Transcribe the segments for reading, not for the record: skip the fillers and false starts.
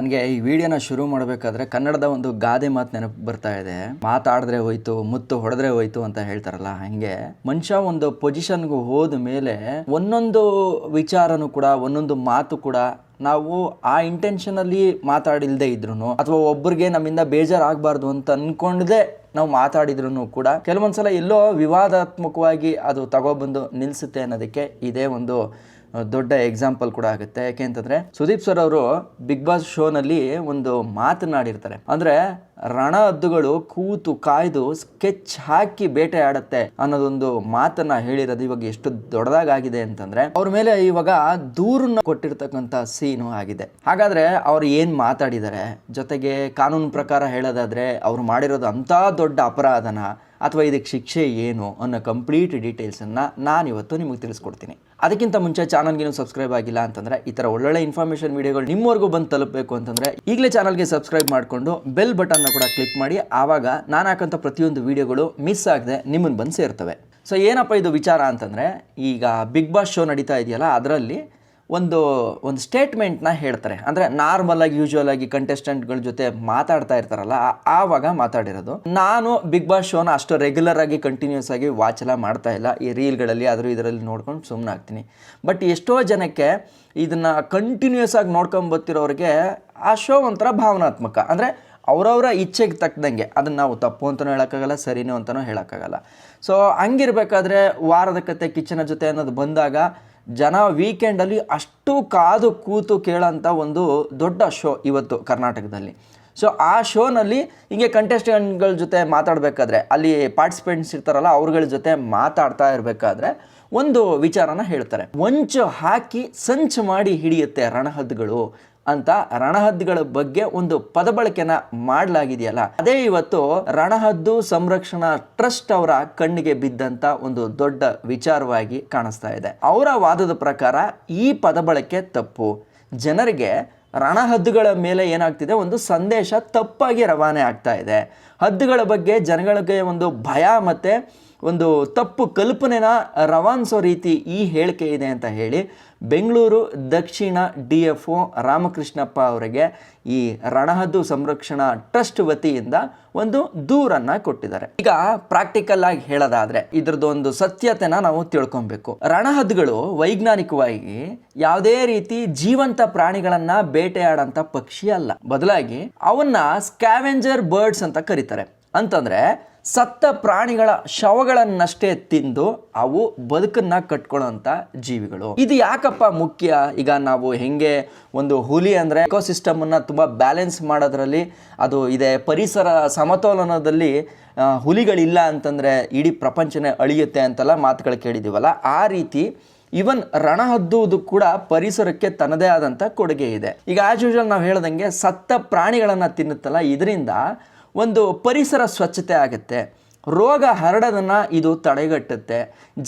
ನನಗೆ ಈ ವಿಡಿಯೋನ ಶುರು ಮಾಡಬೇಕಾದ್ರೆ ಕನ್ನಡದ ಒಂದು ಗಾದೆ ಮಾತು ನೆನಪು ಬರ್ತಾ ಇದೆ. ಮಾತಾಡಿದ್ರೆ ಹೋಯ್ತು, ಮುತ್ತು ಹೊಡೆದ್ರೆ ಹೋಯ್ತು ಅಂತ ಹೇಳ್ತಾರಲ್ಲ, ಹಂಗೆ ಮನುಷ್ಯ ಒಂದು ಪೊಸಿಷನ್ಗೂ ಹೋದ ಮೇಲೆ ಒಂದೊಂದು ವಿಚಾರನೂ ಕೂಡ, ಒಂದೊಂದು ಮಾತು ಕೂಡ ನಾವು ಆ ಇಂಟೆನ್ಷನಲ್ಲಿ ಮಾತಾಡಿಲ್ದೇ ಇದ್ರು ಅಥವಾ ಒಬ್ಬರಿಗೆ ನಮ್ಮಿಂದ ಬೇಜಾರಾಗಬಾರ್ದು ಅಂತ ಅನ್ಕೊಂಡೇ ನಾವು ಮಾತಾಡಿದ್ರು ಕೂಡ ಕೆಲವೊಂದ್ಸಲ ಎಲ್ಲೋ ವಿವಾದಾತ್ಮಕವಾಗಿ ಅದು ತಗೊಬಂದು ನಿಲ್ಲಿಸುತ್ತೆ ಅನ್ನೋದಕ್ಕೆ ಇದೇ ಒಂದು ದೊಡ್ಡ ಎಕ್ಸಾಂಪಲ್ ಕೂಡ ಆಗುತ್ತೆ. ಯಾಕೆ ಅಂತಂದ್ರೆ ಸುದೀಪ್ ಸರ್ ಅವರು ಬಿಗ್ ಬಾಸ್ ಶೋನಲ್ಲಿ ಒಂದು ಮಾತನಾಡಿರ್ತಾರೆ. ಅಂದ್ರೆ ರಣ ಹದ್ದುಗಳು ಕೂತು ಕಾಯ್ದು ಸ್ಕೆಚ್ ಹಾಕಿ ಬೇಟೆ ಆಡತ್ತೆ ಅನ್ನೋದೊಂದು ಮಾತನ್ನ ಹೇಳಿರೋದು ಇವಾಗ ಎಷ್ಟು ದೊಡ್ಡದಾಗಿದೆ ಅಂತಂದ್ರೆ ಅವ್ರ ಮೇಲೆ ಇವಾಗ ದೂರನ್ನ ಕೊಟ್ಟಿರ್ತಕ್ಕಂಥ ಸೀನು ಆಗಿದೆ. ಹಾಗಾದ್ರೆ ಅವ್ರು ಏನ್ ಮಾತಾಡಿದ್ದಾರೆ, ಜೊತೆಗೆ ಕಾನೂನು ಪ್ರಕಾರ ಹೇಳೋದಾದ್ರೆ ಅವ್ರು ಮಾಡಿರೋದು ಅಂತ ದೊಡ್ಡ ಅಪರಾಧನ ಅಥವಾ ಇದಕ್ಕೆ ಶಿಕ್ಷೆ ಏನು ಅನ್ನೋ ಕಂಪ್ಲೀಟ್ ಡೀಟೇಲ್ಸನ್ನು ನಾನಿವತ್ತು ನಿಮಗೆ ತಿಳಿಸ್ಕೊಡ್ತೀನಿ. ಅದಕ್ಕಿಂತ ಮುಂಚೆ ಚಾನಲ್ಗೆ ನೀವು ಸಬ್ಸ್ಕ್ರೈಬ್ ಆಗಿಲ್ಲ ಅಂತಂದರೆ, ಈ ಥರ ಒಳ್ಳೊಳ್ಳೆ ಇನ್ಫಾರ್ಮೇಷನ್ ವೀಡಿಯೋಗಳು ನಿಮ್ಮವರೆಗೂ ಬಂದು ತಲುಪಬೇಕು ಅಂತಂದರೆ ಈಗಲೇ ಚಾನಲ್ಗೆ ಸಬ್ಸ್ಕ್ರೈಬ್ ಮಾಡಿಕೊಂಡು ಬೆಲ್ ಬಟನ್ನ ಕೂಡ ಕ್ಲಿಕ್ ಮಾಡಿ. ಆವಾಗ ನಾನು ಹಾಕೋಂಥ ಪ್ರತಿಯೊಂದು ವೀಡಿಯೋಗಳು ಮಿಸ್ ಆಗದೆ ನಿಮ್ಮನ್ನು ಬಂದು ಸೇರ್ತವೆ. ಸೊ ಏನಪ್ಪ ಇದು ವಿಚಾರ ಅಂತಂದರೆ, ಈಗ ಬಿಗ್ ಬಾಸ್ ಶೋ ನಡೀತಾ ಇದೆಯಲ್ಲ, ಅದರಲ್ಲಿ ಒಂದು ಸ್ಟೇಟ್ಮೆಂಟ್ನ ಹೇಳ್ತಾರೆ. ಅಂದರೆ ನಾರ್ಮಲ್ ಆಗಿ ಯೂಶುವಲ್ ಆಗಿ ಕಂಟೆಸ್ಟೆಂಟ್ಗಳ ಜೊತೆ ಮಾತಾಡ್ತಾ ಇರ್ತಾರಲ್ಲ, ಆವಾಗ ಮಾತಾಡಿರೋದು. ನಾನು ಬಿಗ್ ಬಾಸ್ ಶೋನ ಅಷ್ಟು ರೆಗ್ಯುಲರ್ ಆಗಿ ಕಂಟಿನ್ಯೂಸ್ ಆಗಿ ವಾಚ್ ಎಲ್ಲ ಮಾಡ್ತಾ ಇಲ್ಲ. ಈ ರೀಲ್ಗಳಲ್ಲಿ ಇದರಲ್ಲಿ ನೋಡ್ಕೊಂಡು ಸುಮ್ಮನೆ ಆಗ್ತೀನಿ. ಬಟ್ ಎಷ್ಟೋ ಜನಕ್ಕೆ ಇದನ್ನು ಕಂಟಿನ್ಯೂಸ್ ಆಗಿ ನೋಡ್ಕೊಂಬತ್ತಿರೋರಿಗೆ ಆ ಶೋ ಒಂಥರ ಭಾವನಾತ್ಮಕ. ಅಂದರೆ ಅವರವರ ಇಚ್ಛೆಗೆ ತಕ್ಕದಂಗೆ, ಅದನ್ನು ನಾವು ತಪ್ಪು ಅಂತಲೂ ಹೇಳೋಕ್ಕಾಗಲ್ಲ, ಸರಿನೂ ಅಂತಲೂ ಹೇಳೋಕ್ಕಾಗಲ್ಲ. ಸೊ ಹಂಗಿರ್ಬೇಕಾದ್ರೆ ವಾರದ ಕತೆ ಕಿಚ್ಚನ ಜೊತೆ ಅನ್ನೋದು ಬಂದಾಗ ಜನ ವೀಕೆಂಡಲ್ಲಿ ಅಷ್ಟು ಕಾದು ಕೂತು ಕೇಳೋಂಥ ಒಂದು ದೊಡ್ಡ ಶೋ ಇವತ್ತು ಕರ್ನಾಟಕದಲ್ಲಿ. ಸೊ ಆ ಶೋನಲ್ಲಿ ಹಿಂಗೆ ಕಂಟೆಸ್ಟೆಂಟ್ಗಳ ಜೊತೆ ಮಾತಾಡಬೇಕಾದ್ರೆ, ಅಲ್ಲಿ ಪಾರ್ಟಿಸಿಪೆಂಟ್ಸ್ ಇರ್ತಾರಲ್ಲ ಅವ್ರಗಳ ಜೊತೆ ಮಾತಾಡ್ತಾ ಇರಬೇಕಾದ್ರೆ ಒಂದು ವಿಚಾರನ ಹೇಳ್ತಾರೆ. ಹೊಂಚು ಹಾಕಿ ಸಂಚು ಮಾಡಿ ಹಿಡಿಯುತ್ತೆ ರಣಹದ್ದುಗಳು ಅಂತ ರಣಹದ್ದುಗಳ ಬಗ್ಗೆ ಒಂದು ಪದಬಳಕೆನ ಮಾಡಲಾಗಿದೆಯಲ್ಲ, ಅದೇ ಇವತ್ತು ರಣಹದ್ದು ಸಂರಕ್ಷಣಾ ಟ್ರಸ್ಟ್ ಅವರ ಕಣ್ಣಿಗೆ ಬಿದ್ದಂತ ಒಂದು ದೊಡ್ಡ ವಿಚಾರವಾಗಿ ಕಾಣಿಸ್ತಾ ಇದೆ. ಅವರ ವಾದದ ಪ್ರಕಾರ ಈ ಪದಬಳಕೆ ತಪ್ಪು. ಜನರಿಗೆ ರಣಹದ್ದುಗಳ ಮೇಲೆ ಏನಾಗ್ತಿದೆ, ಒಂದು ಸಂದೇಶ ತಪ್ಪಾಗಿ ರವಾನೆ ಆಗ್ತಾ ಇದೆ. ಹದ್ದುಗಳ ಬಗ್ಗೆ ಜನಗಳಿಗೆ ಒಂದು ಭಯ ಮತ್ತು ಒಂದು ತಪ್ಪು ಕಲ್ಪನೆನ ರವಾನಿಸೋ ರೀತಿ ಈ ಹೇಳಿಕೆ ಇದೆ ಅಂತ ಹೇಳಿ ಬೆಂಗಳೂರು ದಕ್ಷಿಣ DFO ರಾಮಕೃಷ್ಣಪ್ಪ ಅವರಿಗೆ ಈ ರಣಹದ್ದು ಸಂರಕ್ಷಣಾ ಟ್ರಸ್ಟ್ ವತಿಯಿಂದ ಒಂದು ದೂರನ್ನ ಕೊಟ್ಟಿದ್ದಾರೆ. ಈಗ ಪ್ರಾಕ್ಟಿಕಲ್ ಆಗಿ ಹೇಳೋದಾದ್ರೆ ಇದ್ರದ್ದು ಒಂದು ಸತ್ಯತೆನ ನಾವು ತಿಳ್ಕೊಬೇಕು. ರಣಹದ್ದುಗಳು ವೈಜ್ಞಾನಿಕವಾಗಿ ಯಾವುದೇ ರೀತಿ ಜೀವಂತ ಪ್ರಾಣಿಗಳನ್ನ ಬೇಟೆಯಾಡಂತ ಪಕ್ಷಿ ಅಲ್ಲ. ಬದಲಾಗಿ ಅವನ್ನ ಸ್ಕ್ಯಾವೆಂಜರ್ ಬರ್ಡ್ಸ್ ಅಂತ ಕರೀತಾರೆ. ಅಂತಂದ್ರೆ ಸತ್ತ ಪ್ರಾಣಿಗಳ ಶವಗಳನ್ನಷ್ಟೇ ತಿಂದು ಅವು ಬದುಕನ್ನ ಕಟ್ಕೊಳ್ಳೋಂಥ ಜೀವಿಗಳು. ಇದು ಯಾಕಪ್ಪ ಮುಖ್ಯ? ಈಗ ನಾವು ಹೆಂಗೆ ಒಂದು ಹುಲಿ ಅಂದರೆ ಎಕೋಸಿಸ್ಟಮನ್ನು ತುಂಬ ಬ್ಯಾಲೆನ್ಸ್ ಮಾಡೋದ್ರಲ್ಲಿ ಅದು ಇದೆ, ಪರಿಸರ ಸಮತೋಲನದಲ್ಲಿ ಹುಲಿಗಳಿಲ್ಲ ಅಂತಂದರೆ ಇಡೀ ಪ್ರಪಂಚನೇ ಅಳಿಯುತ್ತೆ ಅಂತೆಲ್ಲ ಮಾತುಗಳು ಕೇಳಿದ್ದೀವಲ್ಲ, ಆ ರೀತಿ ಇವನ್ ರಣಹದ್ದುವುದು ಕೂಡ ಪರಿಸರಕ್ಕೆ ತನ್ನದೇ ಆದಂಥ ಕೊಡುಗೆ ಇದೆ. ಈಗ ಆಸ್ ಯೂಶುವಲ್ ನಾವು ಹೇಳ್ದಂಗೆ ಸತ್ತ ಪ್ರಾಣಿಗಳನ್ನು ತಿನ್ನುತ್ತಲ್ಲ, ಇದರಿಂದ ಒಂದು ಪರಿಸರ ಸ್ವಚ್ಛತೆ ಆಗುತ್ತೆ, ರೋಗ ಹರಡೋದನ್ನು ಇದು ತಡೆಗಟ್ಟುತ್ತೆ,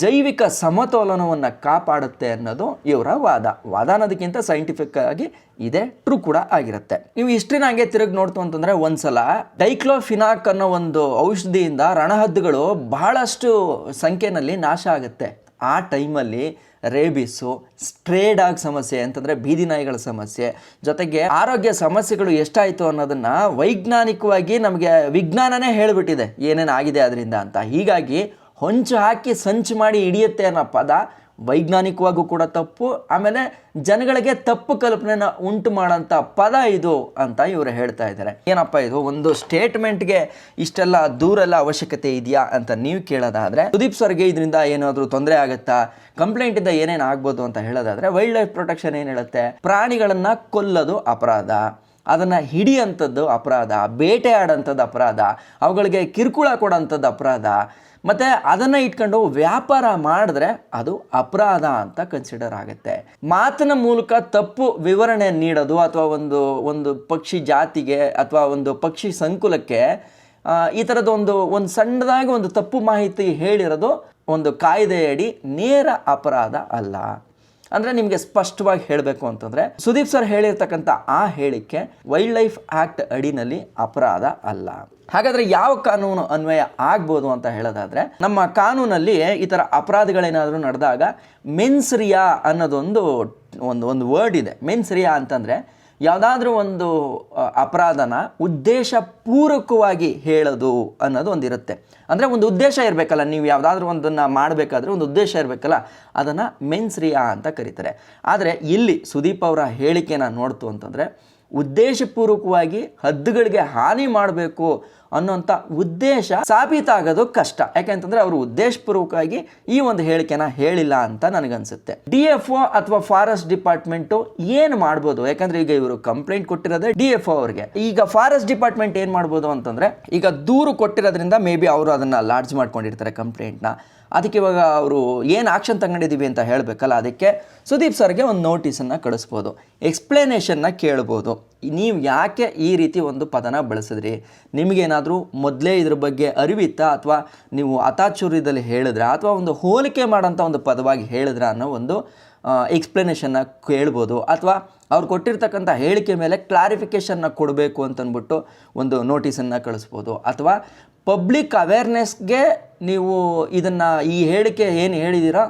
ಜೈವಿಕ ಸಮತೋಲನವನ್ನು ಕಾಪಾಡುತ್ತೆ ಅನ್ನೋದು ಇವರ ವಾದ ಅನ್ನೋದಕ್ಕಿಂತ ಸೈಂಟಿಫಿಕ್ ಆಗಿ ಇದೆ, ಟ್ರೂ ಕೂಡ ಆಗಿರುತ್ತೆ. ನೀವು ಹಿಸ್ಟ್ರಿನ ಹಂಗೆ ತಿರುಗಿ ನೋಡ್ತು ಅಂತಂದರೆ ಒಂದ್ಸಲ ಡೈಕ್ಲೋಫಿನಾಕ್ ಅನ್ನೋ ಒಂದು ಔಷಧಿಯಿಂದ ರಣಹದ್ದುಗಳು ಬಹಳಷ್ಟು ಸಂಖ್ಯೆಯಲ್ಲಿ ನಾಶ ಆಗುತ್ತೆ. ಆ ಟೈಮಲ್ಲಿ ರೇಬಿಸು, ಸ್ಟ್ರೇ ಡಾಗ್ ಸಮಸ್ಯೆ ಅಂತಂದರೆ ಬೀದಿ ನಾಯಿಗಳ ಸಮಸ್ಯೆ, ಜೊತೆಗೆ ಆರೋಗ್ಯ ಸಮಸ್ಯೆಗಳು ಎಷ್ಟಾಯಿತು ಅನ್ನೋದನ್ನು ವೈಜ್ಞಾನಿಕವಾಗಿ ನಮಗೆ ವಿಜ್ಞಾನನೇ ಹೇಳಿಬಿಟ್ಟಿದೆ ಏನೇನು ಆಗಿದೆ ಅದರಿಂದ ಅಂತ. ಹೀಗಾಗಿ ಹೊಂಚು ಹಾಕಿ ಸಂಚು ಮಾಡಿ ಹಿಡಿಯುತ್ತೆ ಅನ್ನೋ ಪದ ವೈಜ್ಞಾನಿಕವಾಗೂ ಕೂಡ ತಪ್ಪು, ಆಮೇಲೆ ಜನಗಳಿಗೆ ತಪ್ಪು ಕಲ್ಪನೆನ ಉಂಟು ಮಾಡೋಂಥ ಪದ ಇದು ಅಂತ ಇವರು ಹೇಳ್ತಾ ಇದ್ದಾರೆ. ಏನಪ್ಪ ಇದು, ಒಂದು ಸ್ಟೇಟ್ಮೆಂಟ್ಗೆ ಇಷ್ಟೆಲ್ಲ ದೂರೆಲ್ಲ ಅವಶ್ಯಕತೆ ಇದೆಯಾ ಅಂತ ನೀವು ಕೇಳೋದಾದರೆ, ಸುದೀಪ್ ಸರ್ಗೆ ಇದರಿಂದ ಏನಾದರೂ ತೊಂದರೆ ಆಗುತ್ತಾ, ಕಂಪ್ಲೇಂಟಿಂದ ಏನೇನು ಆಗ್ಬೋದು ಅಂತ ಹೇಳೋದಾದರೆ, ವೈಲ್ಡ್ ಲೈಫ್ ಪ್ರೊಟೆಕ್ಷನ್ ಏನು ಹೇಳುತ್ತೆ, ಪ್ರಾಣಿಗಳನ್ನು ಕೊಲ್ಲೋದು ಅಪರಾಧ, ಅದನ್ನು ಹಿಡಿಯೋಂಥದ್ದು ಅಪರಾಧ, ಬೇಟೆ ಆಡೋಂಥದ್ದು ಅಪರಾಧ, ಅವುಗಳಿಗೆ ಕಿರುಕುಳ ಕೊಡೋಂಥದ್ದು ಅಪರಾಧ, ಮತ್ತು ಅದನ್ನು ಇಟ್ಕೊಂಡು ವ್ಯಾಪಾರ ಮಾಡಿದ್ರೆ ಅದು ಅಪರಾಧ ಅಂತ ಕನ್ಸಿಡರ್ ಆಗುತ್ತೆ. ಮಾತಿನ ಮೂಲಕ ತಪ್ಪು ವಿವರಣೆ ನೀಡೋದು ಅಥವಾ ಒಂದು ಪಕ್ಷಿ ಜಾತಿಗೆ ಅಥವಾ ಒಂದು ಪಕ್ಷಿ ಸಂಕುಲಕ್ಕೆ ಈ ಥರದ್ದು ಒಂದು ಸಣ್ಣದಾಗಿ ಒಂದು ತಪ್ಪು ಮಾಹಿತಿ ಹೇಳಿರೋದು ಒಂದು ಕಾಯ್ದೆಯಡಿ ನೇರ ಅಪರಾಧ ಅಲ್ಲ. ಅಂದರೆ ನಿಮಗೆ ಸ್ಪಷ್ಟವಾಗಿ ಹೇಳಬೇಕು ಅಂತಂದರೆ, ಸುದೀಪ್ ಸರ್ ಹೇಳಿರ್ತಕ್ಕಂಥ ಆ ಹೇಳಿಕೆ ವೈಲ್ಡ್ ಲೈಫ್ ಆ್ಯಕ್ಟ್ ಅಡಿನಲ್ಲಿ ಅಪರಾಧ ಅಲ್ಲ. ಹಾಗಾದರೆ ಯಾವ ಕಾನೂನು ಅನ್ವಯ ಆಗ್ಬೋದು ಅಂತ ಹೇಳೋದಾದರೆ, ನಮ್ಮ ಕಾನೂನಲ್ಲಿ ಈ ಥರ ಅಪರಾಧಗಳೇನಾದರೂ ನಡೆದಾಗ ಮೆನ್ಸ್ ರಿಯಾ ಅನ್ನೋದೊಂದು ಒಂದು ವರ್ಡ್ ಇದೆ. ಮೆನ್ಸ್ ರಿಯಾ ಅಂತಂದರೆ ಯಾವುದಾದ್ರೂ ಒಂದು ಅಪರಾಧನ ಉದ್ದೇಶಪೂರ್ವಕವಾಗಿ ಹೇಳೋದು ಅನ್ನೋದು ಒಂದಿರುತ್ತೆ. ಅಂದರೆ ಒಂದು ಉದ್ದೇಶ ಇರಬೇಕಲ್ಲ, ನೀವು ಯಾವುದಾದ್ರೂ ಒಂದನ್ನು ಮಾಡಬೇಕಾದ್ರೆ ಒಂದು ಉದ್ದೇಶ ಇರಬೇಕಲ್ಲ, ಅದನ್ನು ಮೆನ್ಸ್ ರಿಯಾ ಅಂತ ಕರೀತಾರೆ. ಆದರೆ ಇಲ್ಲಿ ಸುದೀಪ್ ಅವರ ಹೇಳಿಕೆನ ನೋಡ್ತು ಅಂತಂದರೆ ಉದ್ದೇಶಪೂರ್ವಕವಾಗಿ ಹದ್ದುಗಳಿಗೆ ಹಾನಿ ಮಾಡಬೇಕು ಅನ್ನೋಂಥ ಉದ್ದೇಶ ಸಾಬೀತಾಗೋದು ಕಷ್ಟ. ಯಾಕೆಂತಂದರೆ ಅವರು ಉದ್ದೇಶಪೂರ್ವಕವಾಗಿ ಈ ಒಂದು ಹೇಳಿಕೆನ ಹೇಳಿಲ್ಲ ಅಂತ ನನಗನ್ಸುತ್ತೆ. DFO ಅಥವಾ ಫಾರೆಸ್ಟ್ ಡಿಪಾರ್ಟ್ಮೆಂಟು ಏನು ಮಾಡ್ಬೋದು? ಯಾಕಂದರೆ ಈಗ ಇವರು ಕಂಪ್ಲೇಂಟ್ ಕೊಟ್ಟಿರೋದೇ DFO ಅವ್ರಿಗೆ. ಈಗ ಫಾರೆಸ್ಟ್ ಡಿಪಾರ್ಟ್ಮೆಂಟ್ ಏನು ಮಾಡ್ಬೋದು ಅಂತಂದರೆ, ಈಗ ದೂರು ಕೊಟ್ಟಿರೋದ್ರಿಂದ ಮೇ ಬಿ ಅವರು ಅದನ್ನು ಲಾಡ್ಜ್ ಮಾಡ್ಕೊಂಡಿರ್ತಾರೆ ಕಂಪ್ಲೇಂಟ್ನ. ಅದಕ್ಕೆ ಇವಾಗ ಅವರು ಏನು ಆಕ್ಷನ್ ತಗೊಂಡಿದ್ದೀವಿ ಅಂತ ಹೇಳಬೇಕಲ್ಲ, ಅದಕ್ಕೆ ಸುದೀಪ್ ಸರ್ಗೆ ಒಂದು ನೋಟಿಸನ್ನು ಕಳಿಸ್ಬೋದು, ಎಕ್ಸ್ಪ್ಲನೇಷನ್ನ ಕೇಳ್ಬೋದು. ನೀವು ಯಾಕೆ ಈ ರೀತಿ ಒಂದು ಪದನ ಬಳಸಿದ್ರಿ, ನಿಮಗೇನಾದರೂ ಮೊದಲೇ ಇದ್ರ ಬಗ್ಗೆ ಅರಿವಿತ್ತಾ, ಅಥವಾ ನೀವು ಅತಾಚುರ್ಯದಲ್ಲಿ ಹೇಳಿದ್ರಾ, ಅಥವಾ ಒಂದು ಹೋಲಿಕೆ ಮಾಡೋಂಥ ಒಂದು ಪದವಾಗಿ ಹೇಳಿದ್ರಾ ಅನ್ನೋ ಒಂದು ಎಕ್ಸ್ಪ್ಲನೇಷನ್ನ ಕೇಳ್ಬೋದು. ಅಥವಾ ಅವ್ರು ಕೊಟ್ಟಿರ್ತಕ್ಕಂಥ ಹೇಳಿಕೆ ಮೇಲೆ ಕ್ಲಾರಿಫಿಕೇಷನ್ನ ಕೊಡಬೇಕು ಅಂತಂದ್ಬಿಟ್ಟು ಒಂದು ನೋಟಿಸನ್ನು ಕಳಿಸ್ಬೋದು. ಅಥವಾ ಪಬ್ಲಿಕ್ ಅವೇರ್ನೆಸ್ಗೆ ನೀವು ಇದನ್ನು, ಈ ಹೇಳಿಕೆ ಏನು ಹೇಳಿದ್ದೀರೋ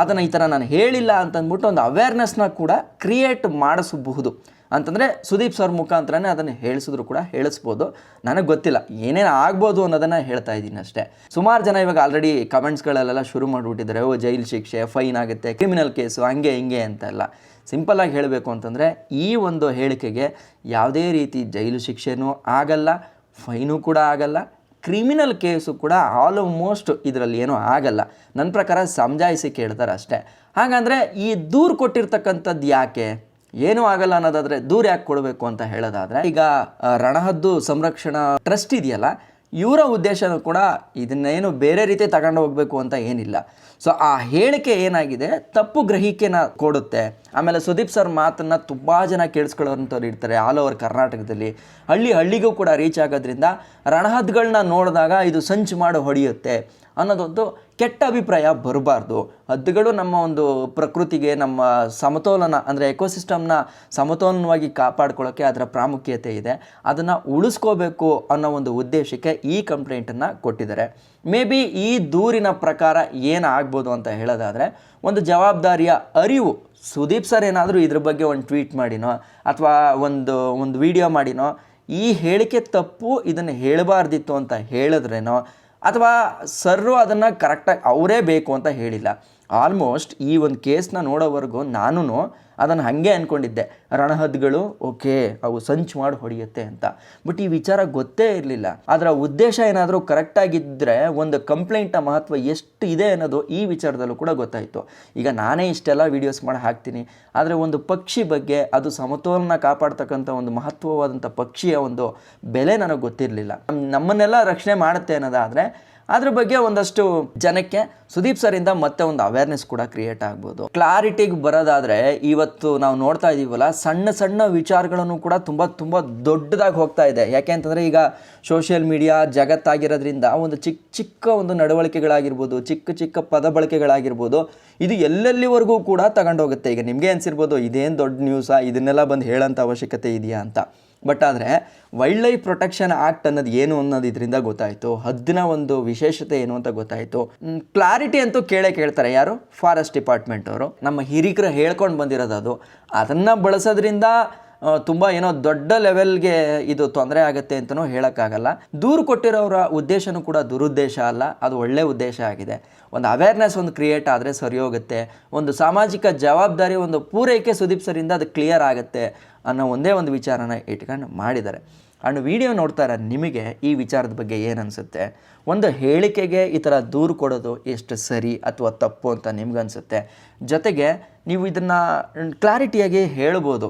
ಅದನ್ನು ಈ ಥರ ನಾನು ಹೇಳಿಲ್ಲ ಅಂತಂದ್ಬಿಟ್ಟು ಒಂದು ಅವೇರ್ನೆಸ್ನ ಕೂಡ ಕ್ರಿಯೇಟ್ ಮಾಡಿಸಬಹುದು. ಅಂತಂದರೆ ಸುದೀಪ್ ಸರ್ ಮುಖಾಂತರನೇ ಅದನ್ನು ಹೇಳಿಸ್ಬೋದು. ನನಗೆ ಗೊತ್ತಿಲ್ಲ ಏನೇನು ಆಗ್ಬೋದು ಅನ್ನೋದನ್ನು ಹೇಳ್ತಾ ಇದ್ದೀನಿ ಅಷ್ಟೇ. ಸುಮಾರು ಜನ ಇವಾಗ ಆಲ್ರೆಡಿ ಕಮೆಂಟ್ಸ್ಗಳಲ್ಲೆಲ್ಲ ಶುರು ಮಾಡಿಬಿಟ್ಟಿದ್ದಾರೆ, ಜೈಲು ಶಿಕ್ಷೆ, ಫೈನ್ ಆಗುತ್ತೆ, ಕ್ರಿಮಿನಲ್ ಕೇಸು, ಹಂಗೆ ಹಿಂಗೆ ಅಂತೆಲ್ಲ. ಸಿಂಪಲ್ಲಾಗಿ ಹೇಳಬೇಕು ಅಂತಂದರೆ ಈ ಒಂದು ಹೇಳಿಕೆಗೆ ಯಾವುದೇ ರೀತಿ ಜೈಲು ಶಿಕ್ಷೆನೂ ಆಗಲ್ಲ, ಫೈನೂ ಕೂಡ ಆಗಲ್ಲ, ಕ್ರಿಮಿನಲ್ ಕೇಸು ಕೂಡ ಆಲ್ಮೋಸ್ಟ್ ಇದರಲ್ಲಿ ಏನೂ ಆಗಲ್ಲ. ನನ್ನ ಪ್ರಕಾರ ಸಮಜಾಯಿಸಿ ಕೇಳ್ತಾರೆ ಅಷ್ಟೇ. ಹಾಗಂದರೆ ಈ ದೂರು ಕೊಟ್ಟಿರ್ತಕ್ಕಂಥದ್ದು ಯಾಕೆ, ಏನೂ ಆಗಲ್ಲ ಅನ್ನೋದಾದರೆ ದೂರು ಯಾಕೆ ಕೊಡಬೇಕು ಅಂತ ಹೇಳೋದಾದರೆ, ಈಗ ರಣಹದ್ದು ಸಂರಕ್ಷಣಾ ಟ್ರಸ್ಟ್ ಇದೆಯಲ್ಲ, ಇವರ ಉದ್ದೇಶನೂ ಕೂಡ ಇದನ್ನೇನು ಬೇರೆ ರೀತಿ ತಗೊಂಡು ಹೋಗಬೇಕು ಅಂತ ಏನಿಲ್ಲ. ಸೊ ಆ ಹೇಳಿಕೆ ಏನಾಗಿದೆ, ತಪ್ಪು ಗ್ರಹಿಕೆನ ಕೊಡುತ್ತೆ. ಆಮೇಲೆ ಸುದೀಪ್ ಸರ್ ಮಾತನ್ನು ತುಂಬ ಜನ ಕೇಳಿಸ್ಕೊಳ್ಳೋಂಥವ್ರು ಇರ್ತಾರೆ ಆಲ್ ಓವರ್ ಕರ್ನಾಟಕದಲ್ಲಿ. ಹಳ್ಳಿಗೂ ಕೂಡ ರೀಚ್ ಆಗೋದ್ರಿಂದ ರಣಹದ್ದುಗಳನ್ನ ನೋಡಿದಾಗ ಇದು ಸಂಚು ಮಾಡಿ ಹೊಡೆಯುತ್ತೆ ಅನ್ನೋದೊಂದು ಕೆಟ್ಟ ಅಭಿಪ್ರಾಯ ಬರಬಾರ್ದು. ಹದ್ದುಗಳು ನಮ್ಮ ಒಂದು ಪ್ರಕೃತಿಗೆ, ನಮ್ಮ ಸಮತೋಲನ ಅಂದರೆ ಎಕೋಸಿಸ್ಟಮ್ನ ಸಮತೋಲನವಾಗಿ ಕಾಪಾಡ್ಕೊಳ್ಳೋಕ್ಕೆ ಅದರ ಪ್ರಾಮುಖ್ಯತೆ ಇದೆ, ಅದನ್ನು ಉಳಿಸ್ಕೋಬೇಕು ಅನ್ನೋ ಒಂದು ಉದ್ದೇಶಕ್ಕೆ ಈ ಕಂಪ್ಲೇಂಟನ್ನು ಕೊಟ್ಟಿದ್ದಾರೆ. ಮೇ ಬಿ ಈ ದೂರಿನ ಪ್ರಕಾರ ಏನಾಗ್ಬೋದು ಅಂತ ಹೇಳೋದಾದರೆ, ಒಂದು ಜವಾಬ್ದಾರಿಯ ಅರಿವು, ಸುದೀಪ್ ಸರ್ ಏನಾದರೂ ಇದ್ರ ಬಗ್ಗೆ ಒಂದು ಟ್ವೀಟ್ ಮಾಡಿನೋ ಅಥವಾ ಒಂದು ವಿಡಿಯೋ ಮಾಡಿನೋ, ಈ ಹೇಳಿಕೆ ತಪ್ಪು, ಇದನ್ನು ಹೇಳಬಾರ್ದಿತ್ತು ಅಂತ ಹೇಳಿದ್ರೇನೋ, ಅಥವಾ ಸರ್ರು ಅದನ್ನು ಕರೆಕ್ಟಾಗಿ ಅವರೇ ಬೇಕು ಅಂತ ಹೇಳಿಲ್ಲ. ಆಲ್ಮೋಸ್ಟ್ ಈ ಒಂದು ಕೇಸ್ನ ನೋಡೋವರೆಗೂ ನಾನು ಅದನ್ನು ಹಾಗೆ ಅಂದ್ಕೊಂಡಿದ್ದೆ, ರಣಹದ್ದುಗಳು ಓಕೆ ಅವು ಸಂಚು ಮಾಡಿ ಹೊಡೆಯುತ್ತೆ ಅಂತ. ಬಟ್ ಈ ವಿಚಾರ ಗೊತ್ತೇ ಇರಲಿಲ್ಲ. ಅದರ ಉದ್ದೇಶ ಏನಾದರೂ ಕರೆಕ್ಟಾಗಿದ್ದರೆ ಒಂದು ಕಂಪ್ಲೇಂಟ್ನ ಮಹತ್ವ ಎಷ್ಟು ಇದೆ ಅನ್ನೋದು ಈ ವಿಚಾರದಲ್ಲೂ ಕೂಡ ಗೊತ್ತಾಯಿತು. ಈಗ ನಾನೇ ಇಷ್ಟೆಲ್ಲ ವೀಡಿಯೋಸ್ ಮಾಡಿ ಹಾಕ್ತೀನಿ, ಆದರೆ ಒಂದು ಪಕ್ಷಿ ಬಗ್ಗೆ, ಅದು ಸಮತೋಲನ ಕಾಪಾಡ್ತಕ್ಕಂಥ ಒಂದು ಮಹತ್ವವಾದಂಥ ಪಕ್ಷಿಯ ಒಂದು ಬೆಲೆ ನನಗೆ ಗೊತ್ತಿರಲಿಲ್ಲ. ನಮ್ಮನ್ನೆಲ್ಲ ರಕ್ಷಣೆ ಮಾಡುತ್ತೆ ಅನ್ನೋದಾದರೆ ಅದ್ರ ಬಗ್ಗೆ ಒಂದಷ್ಟು ಜನಕ್ಕೆ ಸುದೀಪ್ ಸರಿಂದ ಮತ್ತೆ ಒಂದು ಅವೇರ್ನೆಸ್ ಕೂಡ ಕ್ರಿಯೇಟ್ ಆಗ್ಬೋದು. ಕ್ಲಾರಿಟಿಗೆ ಬರೋದಾದರೆ, ಇವತ್ತು ನಾವು ನೋಡ್ತಾ ಇದ್ದೀವಲ್ಲ, ಸಣ್ಣ ಸಣ್ಣ ವಿಚಾರಗಳನ್ನು ಕೂಡ ತುಂಬ ದೊಡ್ಡದಾಗಿ ಹೋಗ್ತಾ ಇದೆ. ಯಾಕೆ ಅಂತಂದರೆ ಈಗ ಸೋಷಿಯಲ್ ಮೀಡಿಯಾ ಜಗತ್ತಾಗಿರೋದ್ರಿಂದ ಒಂದು ಚಿಕ್ಕ ಒಂದು ನಡವಳಿಕೆಗಳಾಗಿರ್ಬೋದು, ಚಿಕ್ಕ ಪದ ಬಳಕೆಗಳಾಗಿರ್ಬೋದು, ಇದು ಎಲ್ಲೆಲ್ಲಿವರೆಗೂ ಕೂಡ ತಗೊಂಡೋಗುತ್ತೆ. ಈಗ ನಿಮಗೆ ಅನಿಸಿರ್ಬೋದು ಇದೇನು ದೊಡ್ಡ ನ್ಯೂಸಾ, ಇದನ್ನೆಲ್ಲ ಬಂದು ಹೇಳೋಂಥ ಅವಶ್ಯಕತೆ ಇದೆಯಾ ಅಂತ. ಬಟ್ ಆದರೆ ವೈಲ್ಡ್ ಲೈಫ್ ಪ್ರೊಟೆಕ್ಷನ್ ಆ್ಯಕ್ಟ್ ಅನ್ನೋದು ಏನು ಅನ್ನೋದು ಇದರಿಂದ ಗೊತ್ತಾಯಿತು. ಹದ್ದಿನ ಒಂದು ವಿಶೇಷತೆ ಏನು ಅಂತ ಗೊತ್ತಾಯಿತು. ಕ್ಲಾರಿಟಿ ಅಂತೂ ಕೇಳ್ತಾರೆ ಯಾರು, ಫಾರೆಸ್ಟ್ ಡಿಪಾರ್ಟ್ಮೆಂಟ್ ಅವರು. ನಮ್ಮ ಹಿರಿಕರು ಹೇಳ್ಕೊಂಡು ಬಂದಿರೋದು ಅದು. ಅದನ್ನು ಬಳಸೋದ್ರಿಂದ ತುಂಬ ಏನೋ ದೊಡ್ಡ ಲೆವೆಲ್ಗೆ ಇದು ತೊಂದರೆ ಆಗುತ್ತೆ ಅಂತಲೂ ಹೇಳೋಕ್ಕಾಗಲ್ಲ. ದೂರು ಕೊಟ್ಟಿರೋರ ಉದ್ದೇಶನೂ ಕೂಡ ದುರುದ್ದೇಶ ಅಲ್ಲ, ಅದು ಒಳ್ಳೆಯ ಉದ್ದೇಶ ಆಗಿದೆ. ಒಂದು ಅವೇರ್ನೆಸ್ ಒಂದು ಕ್ರಿಯೇಟ್ ಆದರೆ ಸರಿ ಹೋಗುತ್ತೆ, ಒಂದು ಸಾಮಾಜಿಕ ಜವಾಬ್ದಾರಿ ಒಂದು ಪೂರೈಕೆ ಸುದೀಪ್ ಸರಿಂದ ಅದು ಕ್ಲಿಯರ್ ಆಗುತ್ತೆ ಅನ್ನೋ ಒಂದೇ ಒಂದು ವಿಚಾರನ ಇಟ್ಕೊಂಡು ಮಾಡಿದ್ದಾರೆ. ಅಂಡ್ ವಿಡಿಯೋ ನೋಡ್ತಾರೆ, ನಿಮಗೆ ಈ ವಿಚಾರದ ಬಗ್ಗೆ ಏನು ಅನಿಸುತ್ತೆ? ಒಂದು ಹೇಳಿಕೆಗೆ ಈ ಥರ ದೂರು ಕೊಡೋದು ಎಷ್ಟು ಸರಿ ಅಥವಾ ತಪ್ಪು ಅಂತ ನಿಮ್ಗನ್ಸುತ್ತೆ? ಜೊತೆಗೆ ನೀವು ಇದನ್ನು ಕ್ಲಾರಿಟಿಯಾಗಿ ಹೇಳ್ಬೋದು.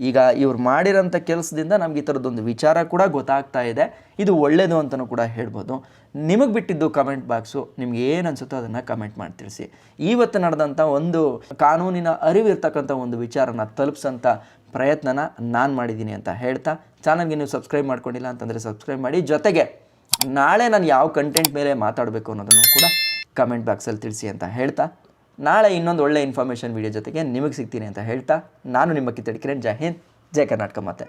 ಈಗ ಇವ್ರು ಮಾಡಿರೋಂಥ ಕೆಲಸದಿಂದ ನಮ್ಗೆ ಈ ಥರದ್ದೊಂದು ವಿಚಾರ ಕೂಡ ಗೊತ್ತಾಗ್ತಾ ಇದೆ, ಇದು ಒಳ್ಳೆಯದು ಅಂತಲೂ ಕೂಡ ಹೇಳ್ಬೋದು. ನಿಮಗೆ ಬಿಟ್ಟಿದ್ದು ಕಮೆಂಟ್ ಬಾಕ್ಸು, ನಿಮ್ಗೆ ಏನು ಅನಿಸುತ್ತೋ ಅದನ್ನು ಕಮೆಂಟ್ ಮಾಡಿ ತಿಳಿಸಿ. ಇವತ್ತು ನಡೆದಂಥ ಒಂದು ಕಾನೂನಿನ ಅರಿವಿರ್ತಕ್ಕಂಥ ಒಂದು ವಿಚಾರನ ತಲುಪಿಸೋಂಥ ಪ್ರಯತ್ನನ ನಾನು ಮಾಡಿದ್ದೀನಿ ಅಂತ ಹೇಳ್ತಾ, ಚಾನಲ್ಗೆ ನೀವು ಸಬ್ಸ್ಕ್ರೈಬ್ ಮಾಡ್ಕೊಂಡಿಲ್ಲ ಅಂತಂದರೆ ಸಬ್ಸ್ಕ್ರೈಬ್ ಮಾಡಿ. ಜೊತೆಗೆ ನಾಳೆ ನಾನು ಯಾವ ಕಂಟೆಂಟ್ ಮೇಲೆ ಮಾತಾಡಬೇಕು ಅನ್ನೋದನ್ನು ಕೂಡ ಕಮೆಂಟ್ ಬಾಕ್ಸಲ್ಲಿ ತಿಳಿಸಿ ಅಂತ ಹೇಳ್ತಾ, ನಾಳೆ ಇನ್ನೊಂದು ಒಳ್ಳೆ ಇನ್ಫಾರ್ಮೇಷನ್ ವೀಡಿಯೋ ಜೊತೆಗೆ ನಿಮಗೆ ಸಿಗ್ತೀನಿ ಅಂತ ಹೇಳ್ತಾ, ನಾನು ನಿಮ್ಮ ಕಿತ್ತಡಿ ಕಿರಣ್. ಜೈ ಹಿಂದ್, ಜೈ ಕರ್ನಾಟಕ ಮಾತೆ.